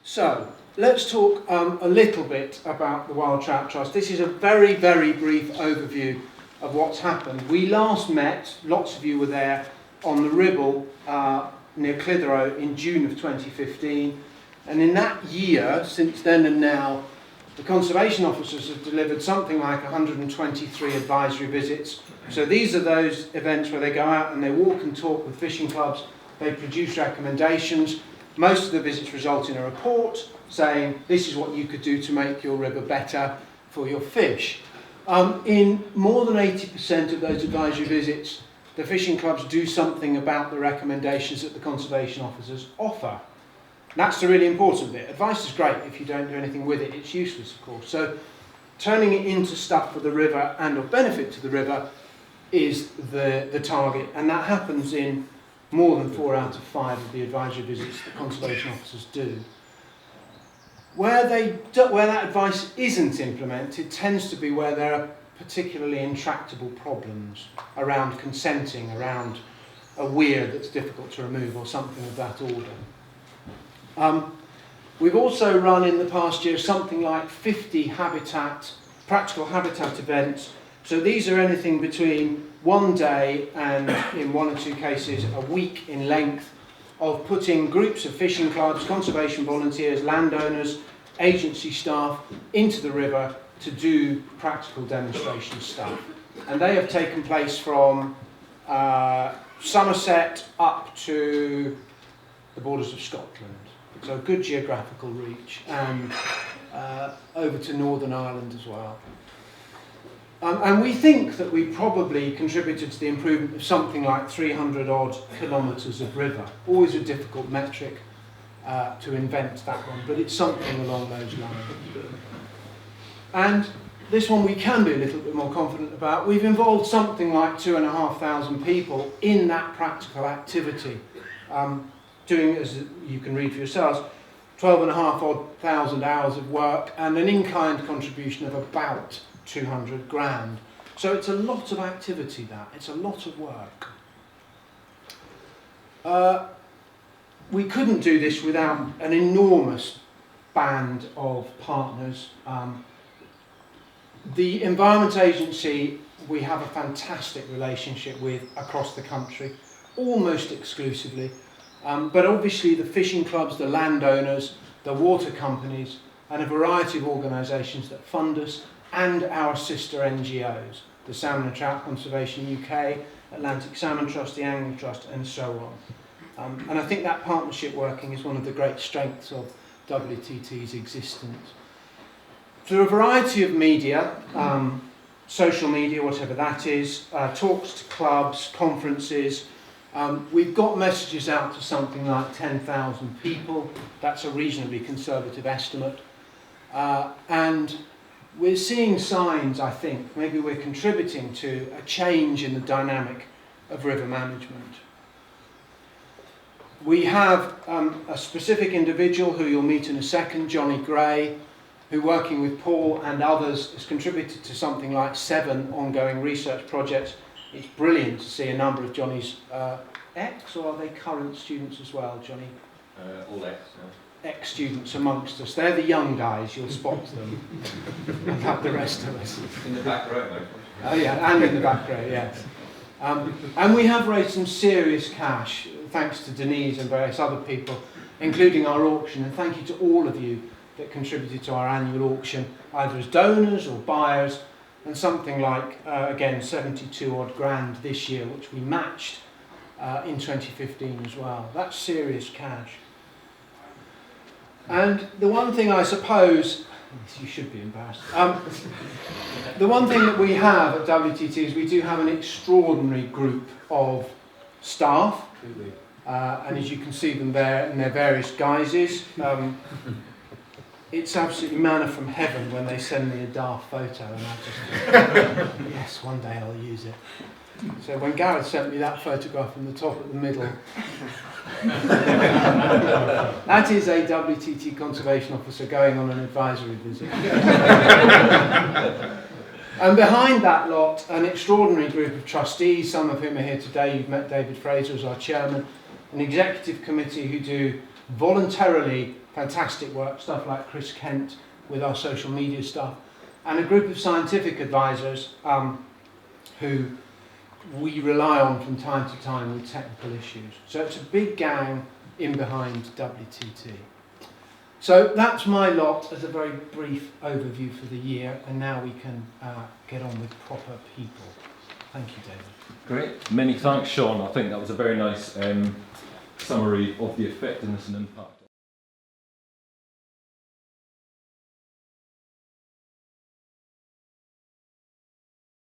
So, let's talk a little bit about the Wild Trout Trust. This is a very, very brief overview of what's happened. We last met, lots of you were there, on the Ribble near Clitheroe in June of 2015. And in that year, since then and now, the conservation officers have delivered something like 123 advisory visits. So these are those events where they go out and they walk and talk with fishing clubs, they produce recommendations. Most of the visits result in a report saying this is what you could do to make your river better for your fish. In more than 80% of those advisory visits, the fishing clubs do something about the recommendations that the conservation officers offer. That's the really important bit. Advice is great. If you don't do anything with it, it's useless, of course. So turning it into stuff for the river and of benefit to the river is the target. And that happens in more than 4 out of 5 of the advisory visits that conservation officers do. Where that advice isn't implemented tends to be where there are particularly intractable problems around consenting, around a weir that's difficult to remove or something of that order. We've also run in the past year something like 50 practical habitat events. So these are anything between 1 day and, in 1 or 2 cases, a week in length, of putting groups of fishing clubs, conservation volunteers, landowners, agency staff into the river to do practical demonstration stuff. And they have taken place from Somerset up to the borders of Scotland. So a good geographical reach, and over to Northern Ireland as well. And we think that we probably contributed to the improvement of something like 300 odd kilometres of river. Always a difficult metric to invent, that one, but it's something along those lines. And this one we can be a little bit more confident about. We've involved something like 2,500 people in that practical activity, doing, as you can read for yourselves, 12,500 hours of work and an in-kind contribution of about 200 grand. So it's a lot of activity, that. It's a lot of work. We couldn't do this without an enormous band of partners. The Environment Agency we have a fantastic relationship with across the country, almost exclusively. But obviously the fishing clubs, the landowners, the water companies, and a variety of organisations that fund us, and our sister NGOs, the Salmon and Trout Conservation UK, Atlantic Salmon Trust, the Angling Trust, and so on. And I think that partnership working is one of the great strengths of WTT's existence. Through a variety of media, social media, whatever that is, talks to clubs, conferences, we've got messages out to something like 10,000 people. That's a reasonably conservative estimate. And we're seeing signs, I think, maybe we're contributing to a change in the dynamic of river management. We have a specific individual who you'll meet in a second, Johnny Gray, who, working with Paul and others, has contributed to something like 7 ongoing research projects. It's brilliant to see a number of Johnny's ex, or are they current students as well, Johnny? All ex, yeah. Ex-students amongst us. They're the young guys, you'll spot them. And have the rest of us. In the back row, mate. Oh yeah, and in the back row, yes. And we have raised some serious cash, thanks to Denise and various other people, including our auction. And thank you to all of you that contributed to our annual auction, either as donors or buyers, and something like, again, 72 odd grand this year, which we matched in 2015 as well. That's serious cash. And the one thing I suppose, you should be embarrassed, the one thing that we have at WTT is we do have an extraordinary group of staff, and as you can see them there in their various guises. It's absolutely manna from heaven when they send me a daft photo, and I just, yes, one day I'll use it. So when Gareth sent me that photograph from the top at the middle, that is a WTT conservation officer going on an advisory visit. And behind that lot, an extraordinary group of trustees, some of whom are here today. You've met David Fraser as our chairman, an executive committee who do voluntarily fantastic work, stuff like Chris Kent with our social media stuff, and a group of scientific advisors who we rely on from time to time with technical issues. So it's a big gang in behind WTT. So that's my lot as a very brief overview for the year, and now we can get on with proper people. Thank you, David. Great. Many thanks, Sean. I think that was a very nice summary of the effectiveness and impact.